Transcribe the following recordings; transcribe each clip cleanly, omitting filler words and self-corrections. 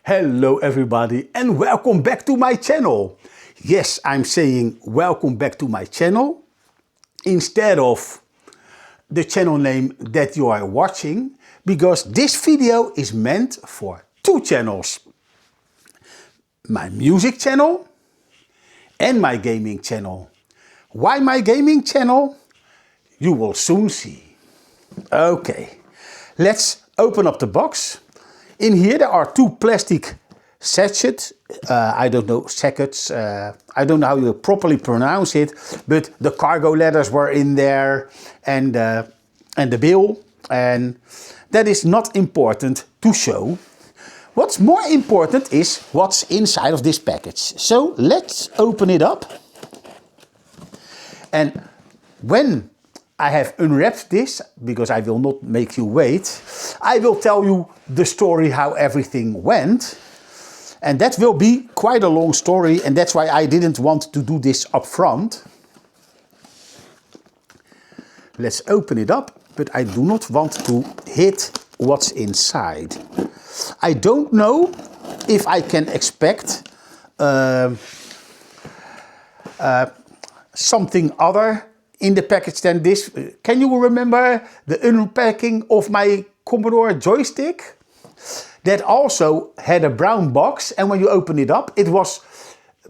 Hello everybody and welcome back to my channel. Yes, I'm saying welcome back to my channel instead of the channel name that you are watching, because this video is meant for two channels. My music channel and my gaming channel. Why my gaming channel? You will soon see. Okay, let's open up the box. In here there are two plastic sachets, I don't know, sackets, I don't know how you properly pronounce it, but the cargo letters were in there and the bill, and that is not important to show. What's more important is what's inside of this package. So let's open it up, and when I have unwrapped this, because I will not make you wait, I will tell you the story how everything went. And that will be quite a long story, and that's why I didn't want to do this up front. Let's open it up, but I do not want to hit what's inside. I don't know if I can expect something other in the package than this. Can you remember the unpacking of my Commodore joystick? That also had a brown box, and when you open it up, it was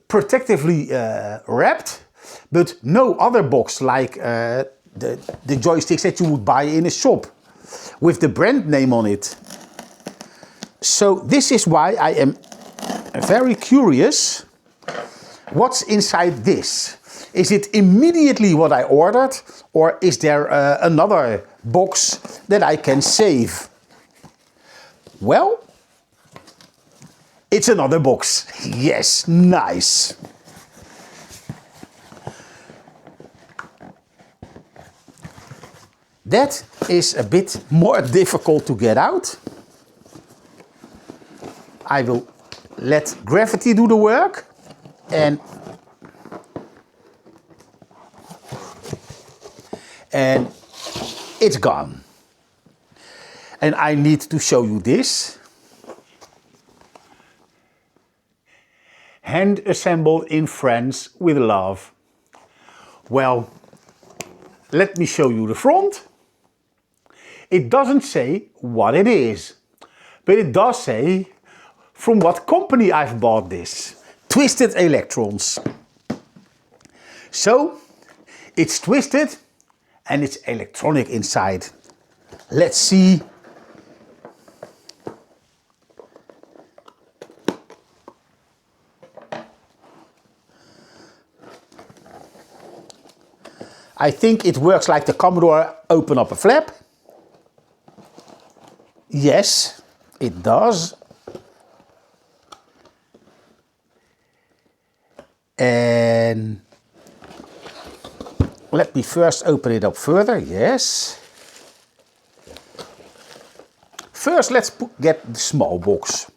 protectively wrapped, but no other box like the joysticks that you would buy in a shop with the brand name on it. So this is why I am very curious what's inside this. Is it immediately what I ordered, or is there another box that I can save? Well, it's another box. Yes, nice. That is a bit more difficult to get out. I will let gravity do the work, and it's gone. And I need to show you this. Hand assembled in France with love. Well, let me show you the front. It doesn't say what it is, but it does say from what company I've bought this. Twisted Electrons. So, it's twisted and it's electronic inside. Let's see. I think it works like the Commodore. Open up a flap. Yes, it does. And let me first open it up further. Yes. First, let's get the small box.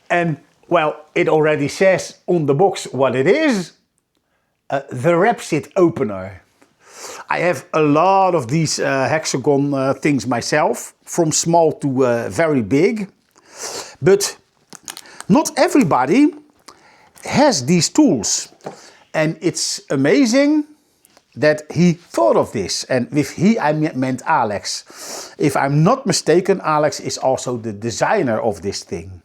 And, well, it already says on the box what it is. The TherapSID opener. I have a lot of these hexagon things myself, from small to very big. But not everybody has these tools. And it's amazing that he thought of this. And with he, I meant Alex. If I'm not mistaken, Alex is also the designer of this thing.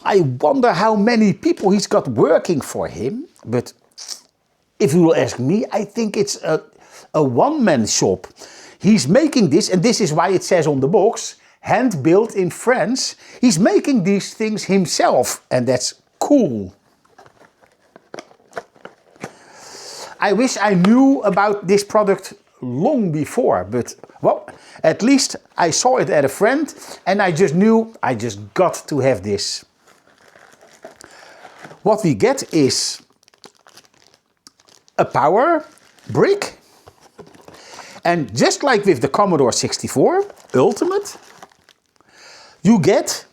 I wonder how many people he's got working for him. But if you will ask me, I think it's a one-man shop. He's making this, and this is why it says on the box, hand-built in France. He's making these things himself, and that's cool. I wish I knew about this product long before, but, well, at least I saw it at a friend, and I just knew I just got to have this. What we get is a power brick, and just like with the Commodore 64 Ultimate, you get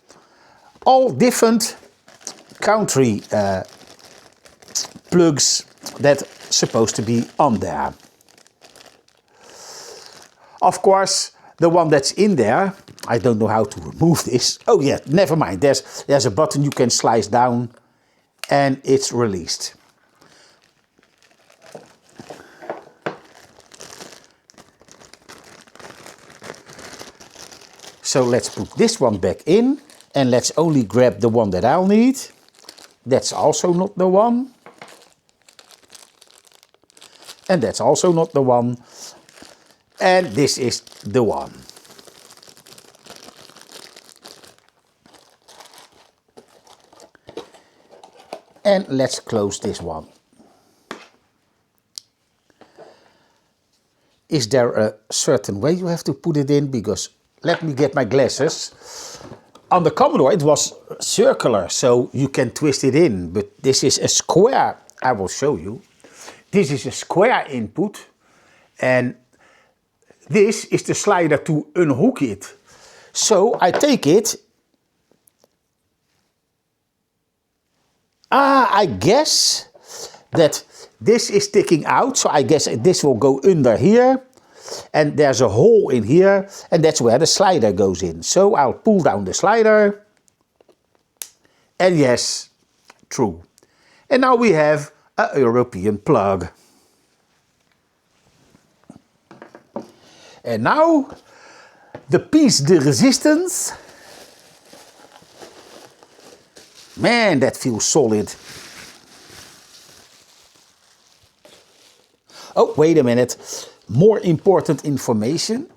all different country plugs that supposed to be on there. Of course, the one that's in there I don't know how to remove this. Oh yeah, never mind. There's a button you can slice down and it's released. So let's put this one back in and let's only grab the one that I'll need. That's also not the one. And that's also not the one. And this is the one. And let's close this one. Is there a certain way you have to put it in? Because let me get my glasses. On the Commodore it was circular, so you can twist it in. But this is a square. I will show you. This is a square input. And this is the slider to unhook it. So I take it. I guess that this is sticking out, so I guess this will go under here. And there's a hole in here, and that's where the slider goes in. So I'll pull down the slider. And yes, true. And now we have a European plug. And now, the piece de resistance. Man, that feels solid. Oh, wait a minute. More important information.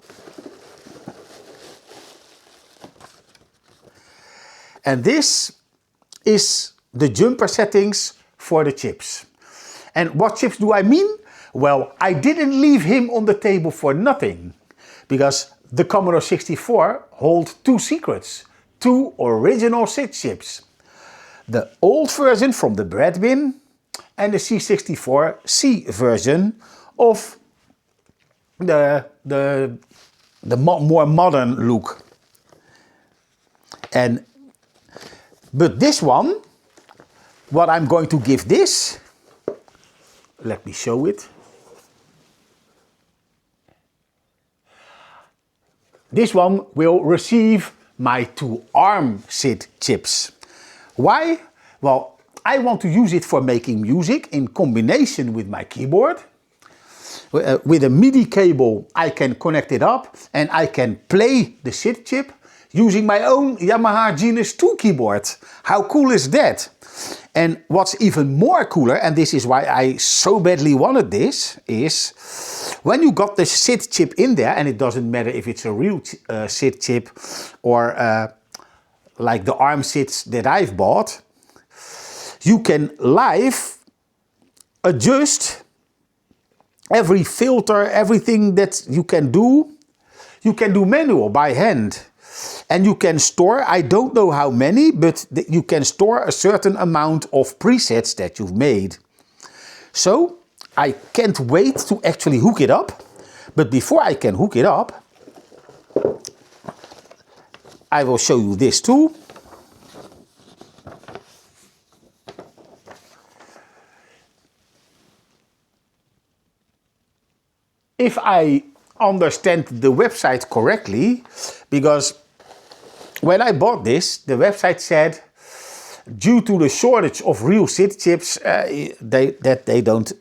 And this is the jumper settings for the chips. And what chips do I mean? Well, I didn't leave him on the table for nothing. Because the Commodore 64 holds two secrets. Two original SID chips. The old version from the bread bin and the C64C version of the more modern look. But this one, what I'm going to give this, let me show it. This one will receive my two ARMSID chips. Why? Well, I want to use it for making music in combination with my keyboard. With a MIDI cable I can connect it up and I can play the SID chip using my own Yamaha Genius 2 keyboard. How cool is that? And what's even more cooler, and this is why I so badly wanted this, is when you got the SID chip in there, and it doesn't matter if it's a real SID chip or like the ARMSIDs that I've bought, you can live adjust every filter, everything that you can do manual by hand. And you can store, I don't know how many, but you can store a certain amount of presets that you've made. So I can't wait to actually hook it up. But before I can hook it up, I will show you this too. If I understand the website correctly, because when I bought this, the website said due to the shortage of real SID chips, they don't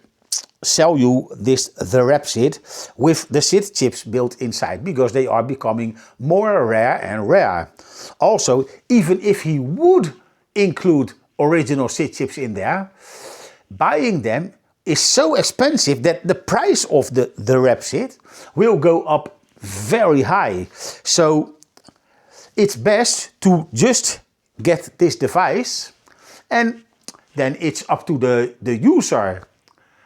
sell you this TherapSID with the SID chips built inside, because they are becoming more rare and rare. Also, even if he would include original SID chips in there, buying them is so expensive that the price of the TherapSID will go up very high. So it's best to just get this device, and then it's up to the user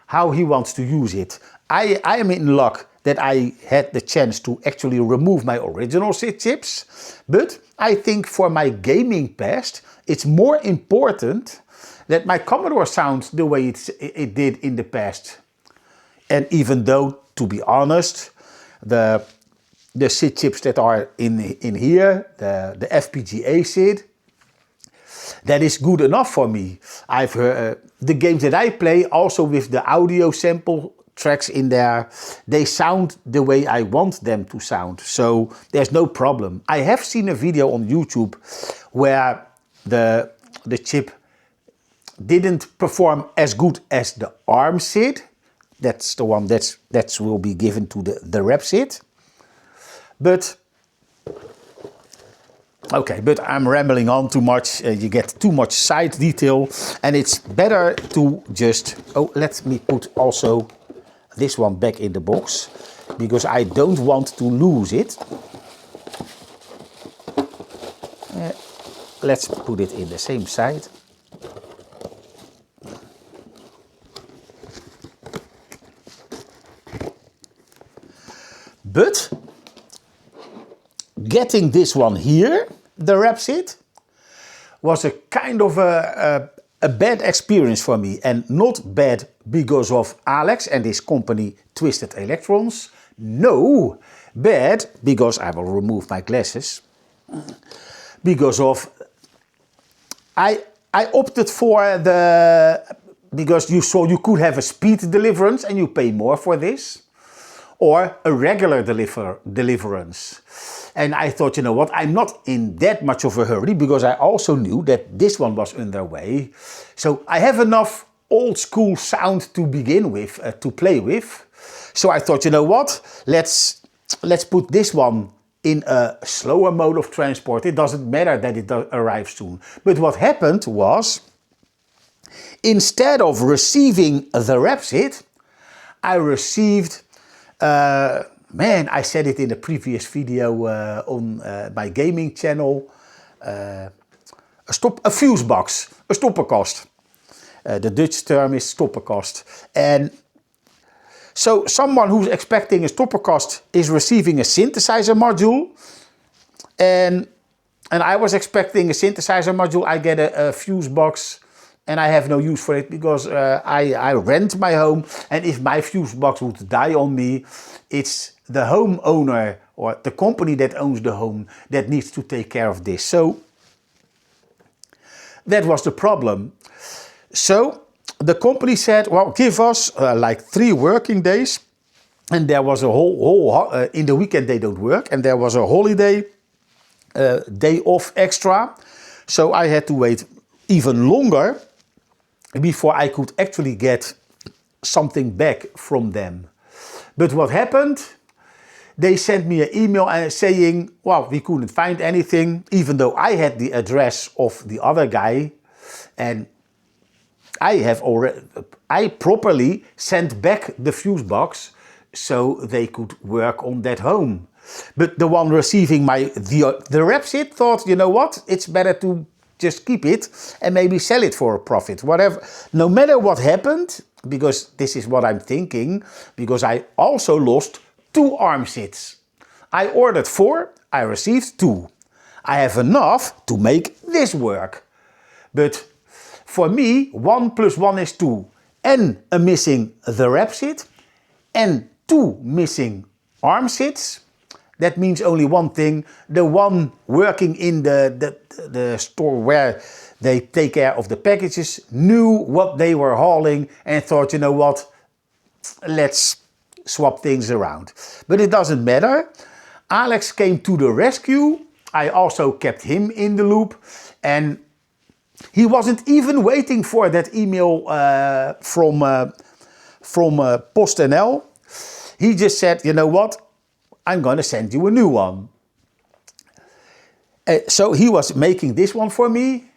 how he wants to use it. I am in luck that I had the chance to actually remove my original SID chips, but I think for my gaming past it's more important that my Commodore sounds the way it did in the past. And even though, to be honest, the SID chips that are in here, the FPGA SID, that is good enough for me. I've heard the games that I play also with the audio sample tracks in there, they sound the way I want them to sound. So there's no problem. I have seen a video on YouTube where the chip didn't perform as good as the ARMSID. That's the one that will be given to the TherapSID. But okay, but I'm rambling on too much. You get too much side detail, and it's better to just... Oh, let me put also this one back in the box, because I don't want to lose it. Let's put it in the same side. But getting this one here, the TherapSID, was a kind of a bad experience for me. And not bad because of Alex and his company Twisted Electrons. No, bad because I will remove my glasses. Because of... I opted for because you saw you could have a speed deliverance and you pay more for this. Or a regular deliverance. And I thought, you know what, I'm not in that much of a hurry, because I also knew that this one was underway. So I have enough old school sound to begin with, to play with. So I thought, you know what, let's put this one in a slower mode of transport. It doesn't matter that it arrives soon. But what happened was, instead of receiving the TherapSID, I received... man, I said it in a previous video on my gaming channel. A fuse box, a stopperkast. The Dutch term is stopperkast. And so someone who's expecting a stopperkast is receiving a synthesizer module. And I was expecting a synthesizer module. I get a fuse box. And I have no use for it, because I rent my home, and if my fuse box would die on me, it's the homeowner or the company that owns the home that needs to take care of this. So that was the problem. So the company said, well, give us like 3 working days. And there was a whole in the weekend they don't work, and there was a holiday day off extra. So I had to wait even longer before I could actually get something back from them. But what happened? They sent me an email saying, well, we couldn't find anything, even though I had the address of the other guy, and I properly sent back the fuse box so they could work on that home. But the one receiving the TherapSID thought, you know what, it's better to just keep it and maybe sell it for a profit, whatever. No matter what happened, because this is what I'm thinking, because I also lost 2 ARMSIDs. I ordered 4, I received 2. I have enough to make this work. But for me, 1 + 1 is 2. And a missing TherapSID and 2 missing ARMSIDs. That means only one thing. The one working in the store where they take care of the packages knew what they were hauling and thought, you know what, let's swap things around. But it doesn't matter. Alex came to the rescue. I also kept him in the loop. And he wasn't even waiting for that email from PostNL. He just said, you know what, I'm going to send you a new one. So he was making this one for me.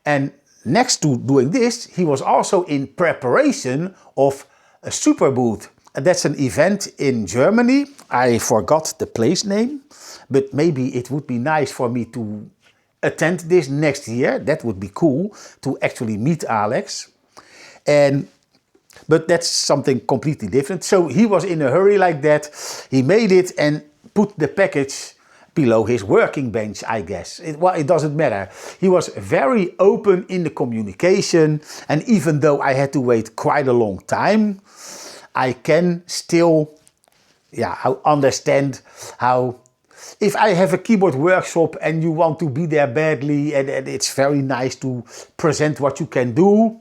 And next to doing this, he was also in preparation of a super booth. And that's an event in Germany. I forgot the place name, but maybe it would be nice for me to attend this next year. That would be cool to actually meet Alex. But that's something completely different. So he was in a hurry like that. He made it and put the package below his working bench, I guess. It doesn't matter. He was very open in the communication. And even though I had to wait quite a long time, I can still understand how... If I have a keyboard workshop and you want to be there badly and it's very nice to present what you can do,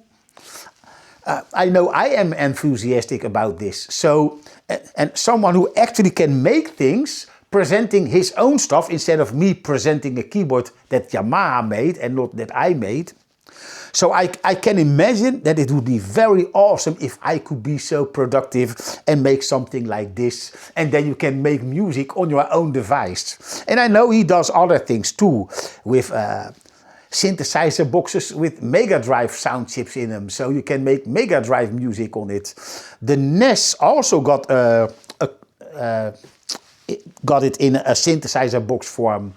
I know I am enthusiastic about this. So, and someone who actually can make things, presenting his own stuff instead of me presenting a keyboard that Yamaha made and not that I made. So I can imagine that it would be very awesome if I could be so productive and make something like this. And then you can make music on your own device. And I know he does other things too, with synthesizer boxes with Mega Drive sound chips in them. So you can make Mega Drive music on it. The NES also got it in a synthesizer box form.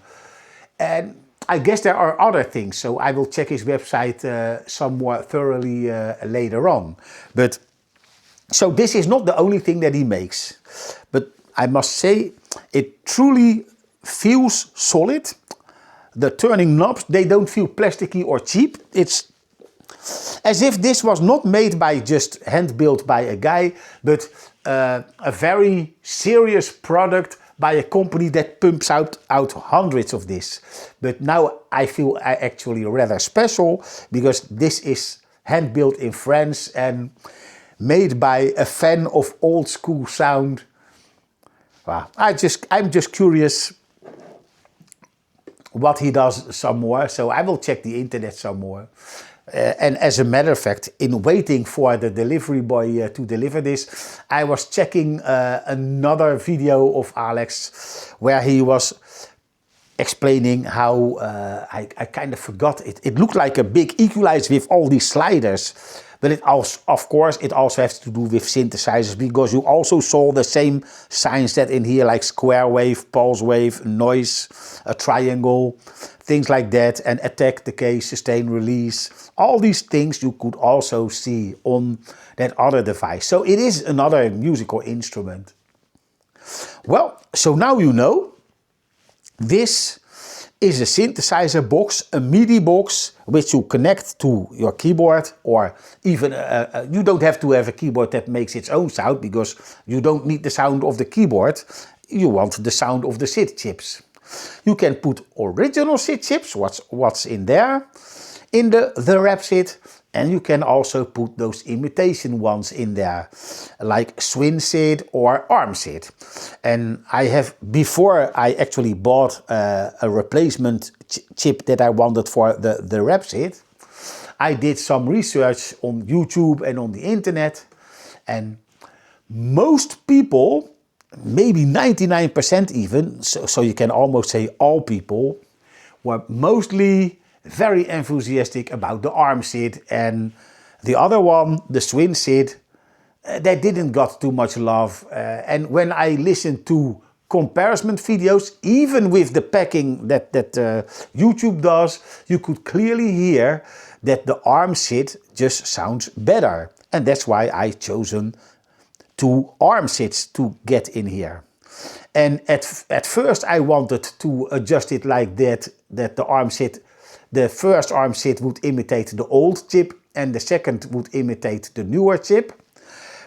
And I guess there are other things, so I will check his website some more thoroughly later on. But so this is not the only thing that he makes, but I must say it truly feels solid. The turning knobs, they don't feel plasticky or cheap. It's as if this was not made by just hand built by a guy, but a very serious product by a company that pumps out hundreds of this. But now I feel actually rather special because this is hand built in France and made by a fan of old school sound. Well, I'm just curious what he does some more, so I will check the internet some more. And as a matter of fact, in waiting for the delivery boy to deliver this, I was checking another video of Alex where he was explaining how, I kind of forgot, it looked like a big equalizer with all these sliders. But it also, of course, it also has to do with synthesizers, because you also saw the same signs that in here, like square wave, pulse wave, noise, a triangle, things like that, and attack, decay, sustain, release. All these things you could also see on that other device. So it is another musical instrument. Well, so now you know, this is a synthesizer box, a MIDI box, which you connect to your keyboard, or even, you don't have to have a keyboard that makes its own sound, because you don't need the sound of the keyboard, you want the sound of the SID chips. You can put original SID chips, what's in there, in the TherapSID, and you can also put those imitation ones in there, like SwinSID or ARMSID. And I have, before I actually bought a replacement chip that I wanted for the TherapSID, I did some research on YouTube and on the internet, and most people, maybe 99% even, so you can almost say all people, were mostly very enthusiastic about the ARMSID, and the other one, the SwinSID, they didn't got too much love. And when I listened to comparison videos, even with the packing that YouTube does, you could clearly hear that the ARMSID just sounds better. And that's why I chosen two ARMSIDs to get in here. And at first I wanted to adjust it like that the ARMSID, the first ARMSID would imitate the old chip and the second would imitate the newer chip.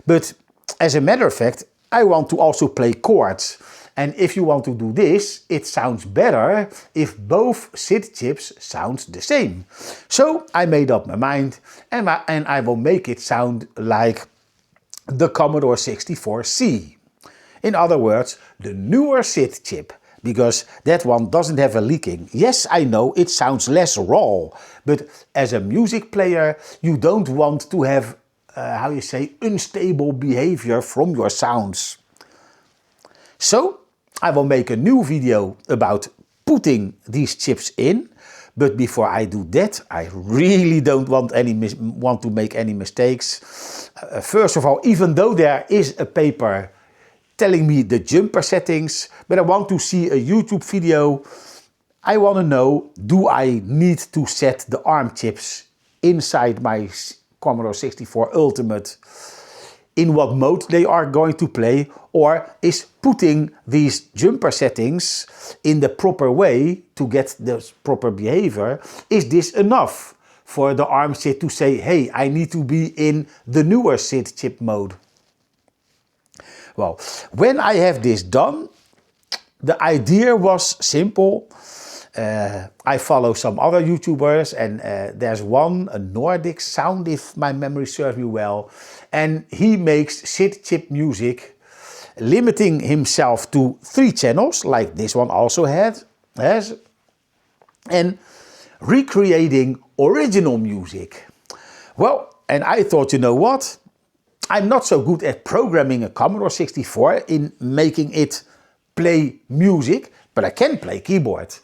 But as a matter of fact, I want to also play chords. And if you want to do this, it sounds better if both SID chips sound the same. So I made up my mind, and I will make it sound like the Commodore 64C. In other words, the newer SID chip, because that one doesn't have a leaking. Yes, I know it sounds less raw, but as a music player, you don't want to have, how you say, unstable behavior from your sounds. So I will make a new video about putting these chips in, but before I do that, I really don't want to make any mistakes. First of all, even though there is a paper telling me the jumper settings, but I want to see a YouTube video. I want to know, do I need to set the ARM chips inside my Commodore 64 Ultimate, in what mode they are going to play, or is putting these jumper settings in the proper way to get the proper behavior, is this enough for the ARMSID to say, hey, I need to be in the newer SID chip mode? Well, when I have this done, the idea was simple. I follow some other YouTubers, and there's one, a Nordic Sound, if my memory serves me well, and he makes SID chip music, limiting himself to 3 channels, like this one also has, and recreating original music. Well, and I thought, you know what? I'm not so good at programming a Commodore 64 in making it play music, but I can play keyboard.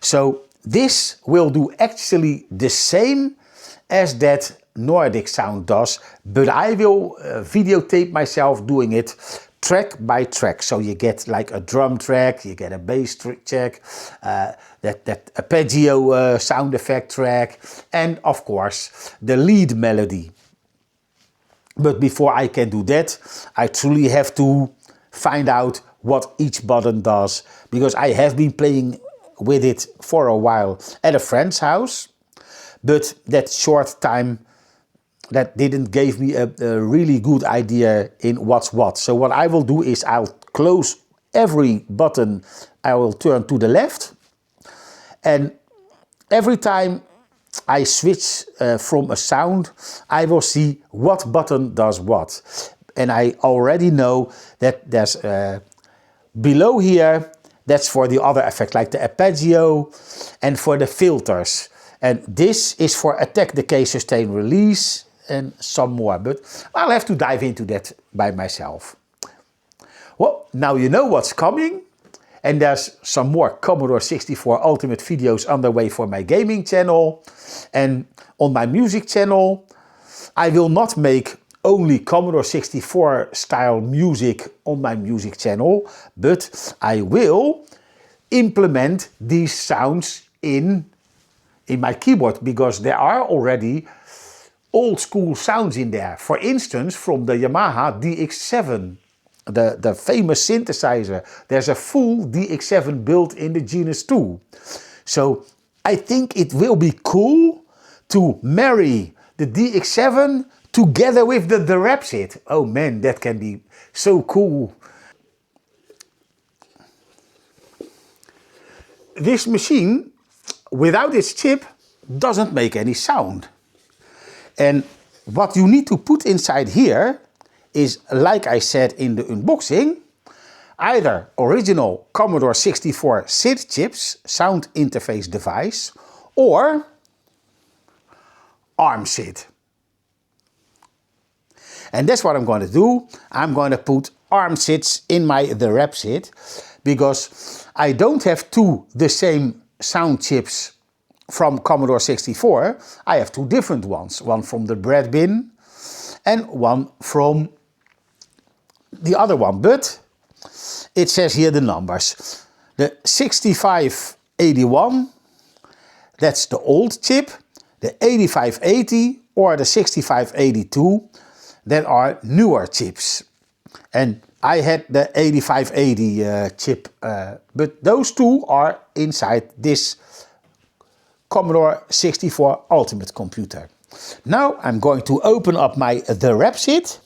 So this will do actually the same as that Nordic Sound does, but I will videotape myself doing it track by track. So you get like a drum track, you get a bass track, that arpeggio sound effect track, and of course the lead melody. But before I can do that, I truly have to find out what each button does, because I have been playing with it for a while at a friend's house, but that short time, that didn't give me a really good idea in what's what. So what I will do is I'll close every button, I will turn to the left, and every time I switch from a sound, I will see what button does what. And I already know that there's below here, that's for the other effect, like the arpeggio, and for the filters. And this is for attack, decay, sustain, release, and some more. But I'll have to dive into that by myself. Well, now you know what's coming. And there's some more Commodore 64 Ultimate videos underway for my gaming channel. And on my music channel, I will not make only Commodore 64 style music on my music channel, but I will implement these sounds in my keyboard, because there are already old school sounds in there. For instance, from the Yamaha DX7, the famous synthesizer. There's a full DX7 built in the Genus 2. So I think it will be cool to marry the DX7 together with the TherapSID. Oh man, that can be so cool. This machine, without its chip, doesn't make any sound. And what you need to put inside here is, like I said in the unboxing, either original Commodore 64 SID chips, sound interface device, or ARMSID. And that's what I'm going to do. I'm going to put ARMSIDs in my TherapSID, because I don't have two the same sound chips from Commodore 64. I have two different ones. One from the bread bin and one from the other one. But it says here the numbers. The 6581, that's the old chip. The 8580 or the 6582, that are newer chips. And I had the 8580 chip, but those two are inside this Commodore 64 Ultimate computer. Now I'm going to open up my TherapSID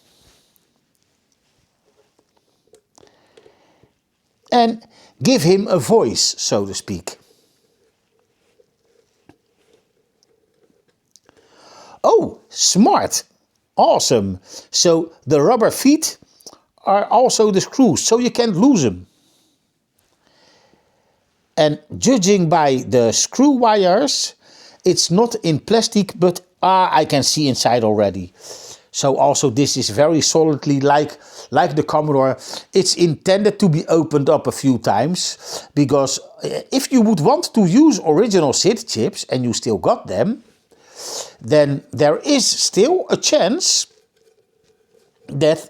and give him a voice, so to speak. Oh, smart! Awesome! So the rubber feet are also the screws, so you can't lose them. And judging by the screw wires, it's not in plastic, but I can see inside already. So also this is very solidly like the Commodore. It's intended to be opened up a few times, because if you would want to use original SID chips and you still got them, then there is still a chance that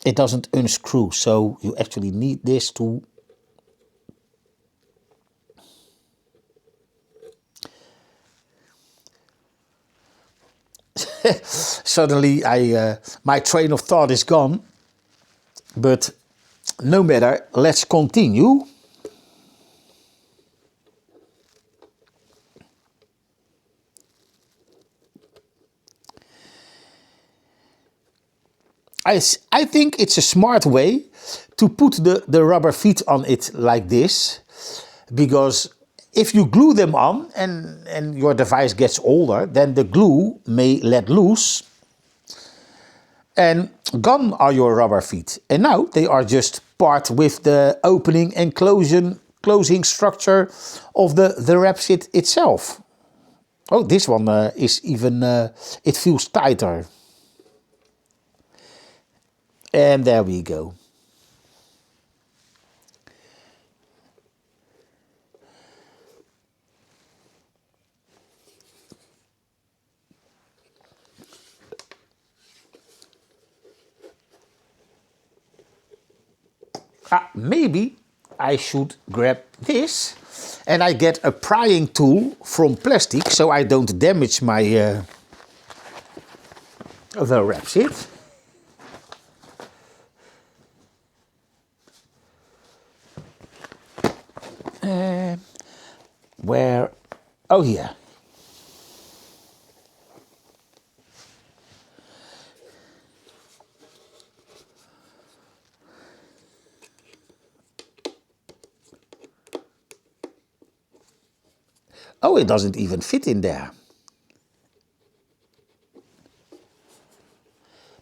it doesn't unscrew. So you actually need this to suddenly my train of thought is gone, but no matter, let's continue. I think it's a smart way to put the rubber feet on it like this, because if you glue them on and your device gets older, then the glue may let loose. And gone are your rubber feet. And now they are just part with the opening and closing structure of the TherapSID itself. Oh, this one is even, it feels tighter. And there we go. Maybe I should grab this and I get a prying tool from plastic so I don't damage my TherapSID. Where? Oh, here. Oh, it doesn't even fit in there.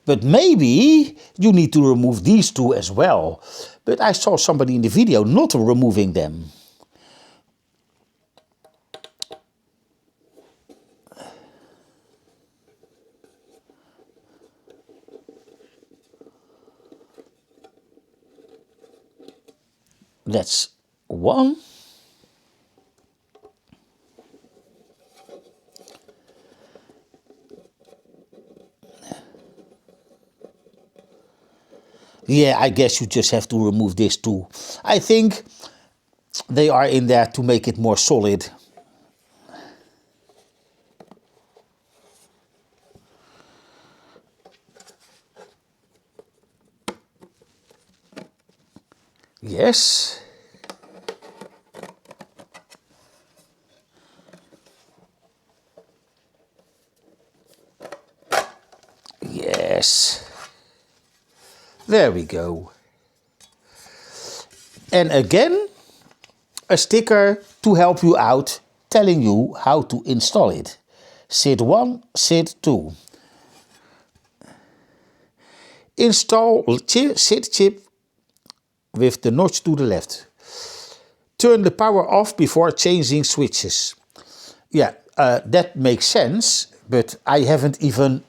But maybe you need to remove these two as well. But I saw somebody in the video not removing them. That's one. Yeah, I guess you just have to remove this too. I think they are in there to make it more solid. Yes. Yes. There we go. And again, a sticker to help you out, telling you how to install it. SID 1, SID 2. Install SID chip with the notch to the left. Turn the power off before changing switches. Yeah, that makes sense, but I haven't even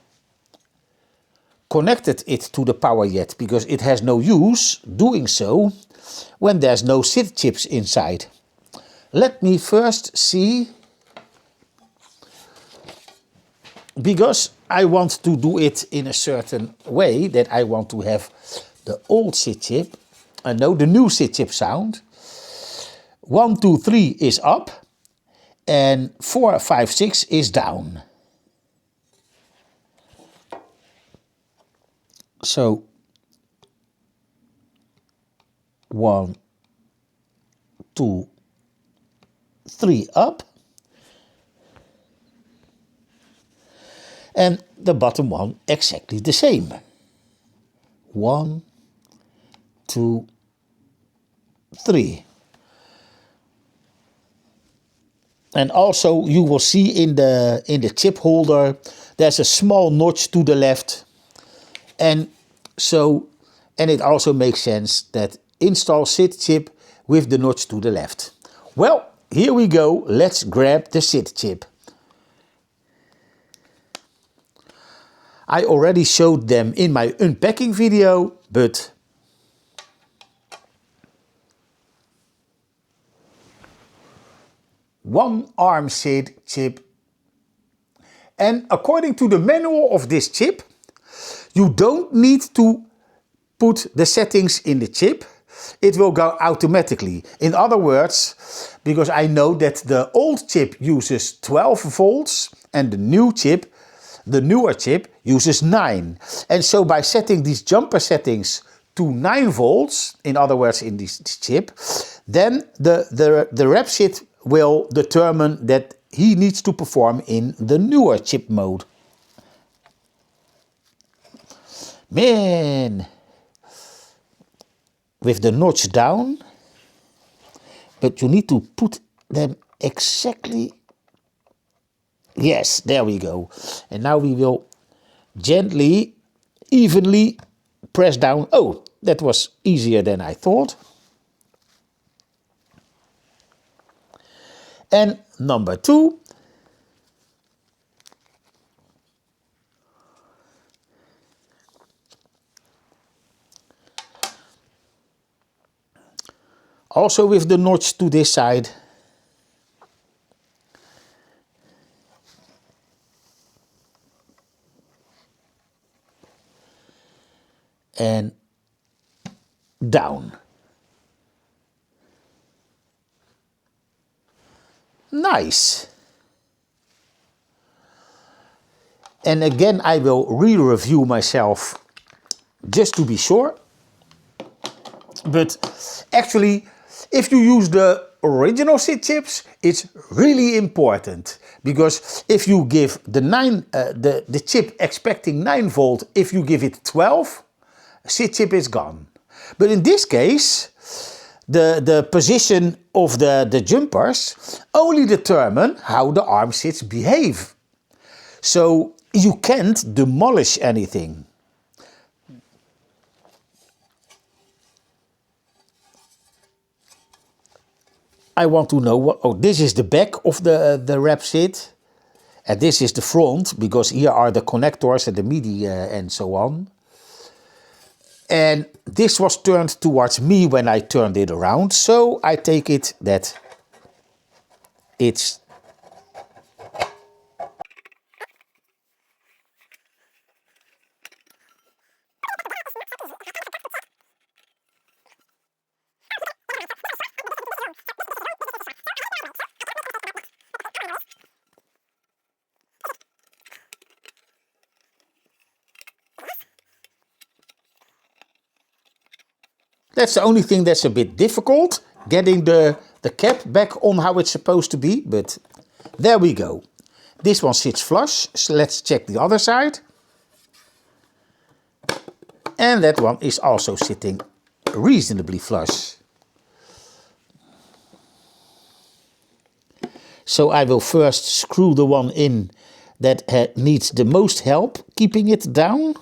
connected it to the power yet because it has no use doing so when there's no SID chips inside. Let me first see, because I want to do it in a certain way, that I want to have the old SID chip, no, the new SID chip sound. 1, 2, 3 is up and 4, 5, 6 is down. So 1, 2, 3 up, and the bottom one exactly the same. 1, 2, 3. And also you will see in the chip holder there's a small notch to the left, and it also makes sense that install SID chip with the notch to the left. Well, here we go. Let's grab the SID chip. I already showed them in my unpacking video, but one ARMSID chip. And according to the manual of this chip, you don't need to put the settings in the chip. It will go automatically. In other words, because I know that the old chip uses 12 volts and the newer chip uses 9. And so by setting these jumper settings to 9 volts, in other words in this chip, then the TherapSID will determine that he needs to perform in the newer chip mode. Man, with the notch down but you need to put them exactly. Yes, there we go. And now we will gently, evenly press down. Oh, that was easier than I thought. And number 2. Also with the notch to this side. And down. Nice. And again, I will re-review myself just to be sure. But actually, if you use the original SID chips, it's really important, because if you give the chip expecting 9 volt, if you give it 12, SID chip is gone. But in this case, the position of the jumpers only determine how the ARMSIDs behave. So you can't demolish anything. I want to know what. Oh, this is the back of the TherapSID, and this is the front, because here are the connectors and the MIDI and so on. And this was turned towards me when I turned it around, so I take it that it's. That's the only thing that's a bit difficult, getting the cap back on how it's supposed to be, but there we go. This one sits flush, so let's check the other side. And that one is also sitting reasonably flush. So I will first screw the one in that needs the most help keeping it down.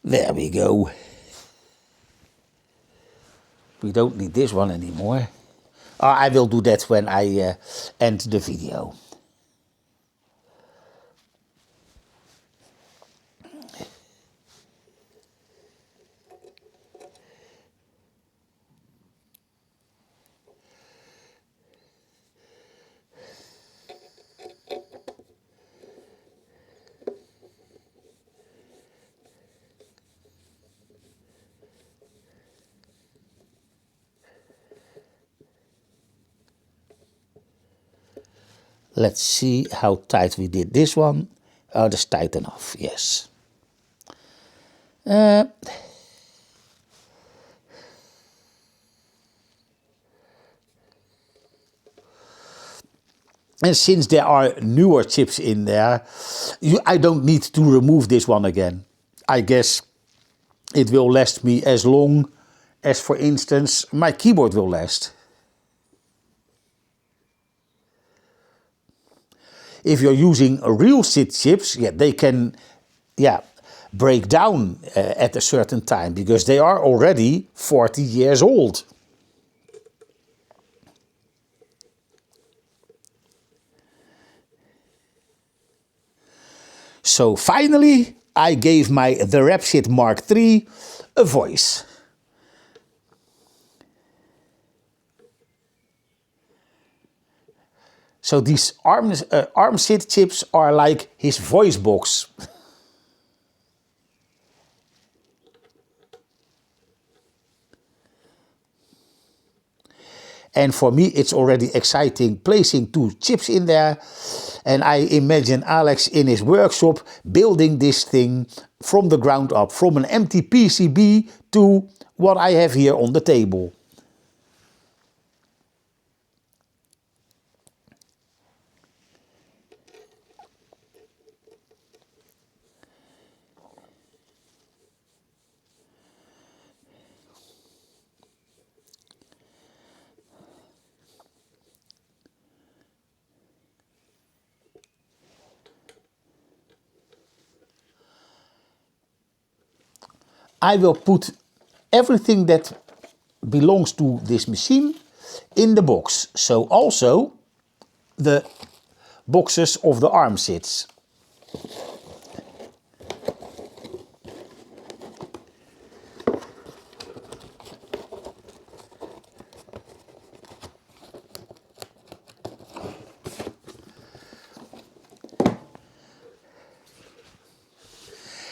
There we go. We don't need this one anymore. I will do that when I end the video. Let's see how tight we did this one. Oh, that's tight enough, yes. And since there are newer chips in there, I don't need to remove this one again. I guess it will last me as long as, for instance, my keyboard will last. If you're using real SID chips, they can break down at a certain time, because they are already 40 years old. So finally, I gave my TherapSID Mark III a voice. So these ARMSID chips are like his voice box. And for me, it's already exciting placing 2 chips in there. And I imagine Alex in his workshop building this thing from the ground up, from an empty PCB to what I have here on the table. I will put everything that belongs to this machine in the box. So also the boxes of the ARMSIDs.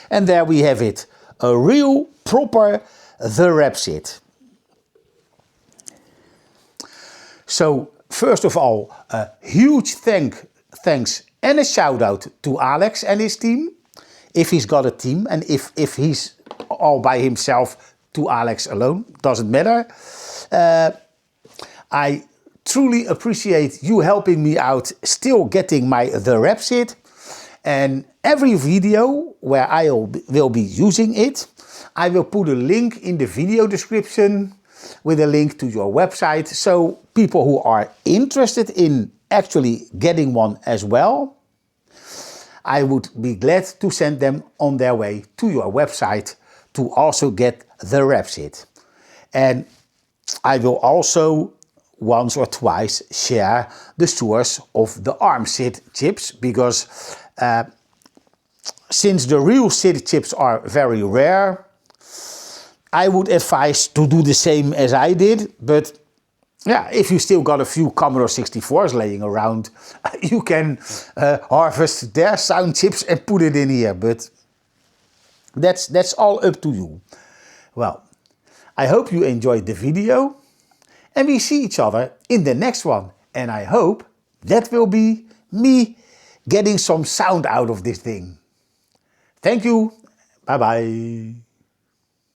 And there we have it, a real proper TherapSID. So first of all, a huge thanks and a shout out to Alex and his team. If he's got a team, and if he's all by himself, to Alex alone, doesn't matter. I truly appreciate you helping me out still getting my TherapSID. And every video where I will be using it, I will put a link in the video description with a link to your website, so people who are interested in actually getting one as well, I would be glad to send them on their way to your website to also get the TherapSID. And I will also once or twice share the source of the ARMSID chips, because since the real SID chips are very rare, I would advise to do the same as I did. But yeah, if you still got a few Commodore 64s laying around, you can harvest their sound chips and put it in here. But that's all up to you. Well, I hope you enjoyed the video, and we see each other in the next one. And I hope that will be me getting some sound out of this thing. Thank you. Bye bye.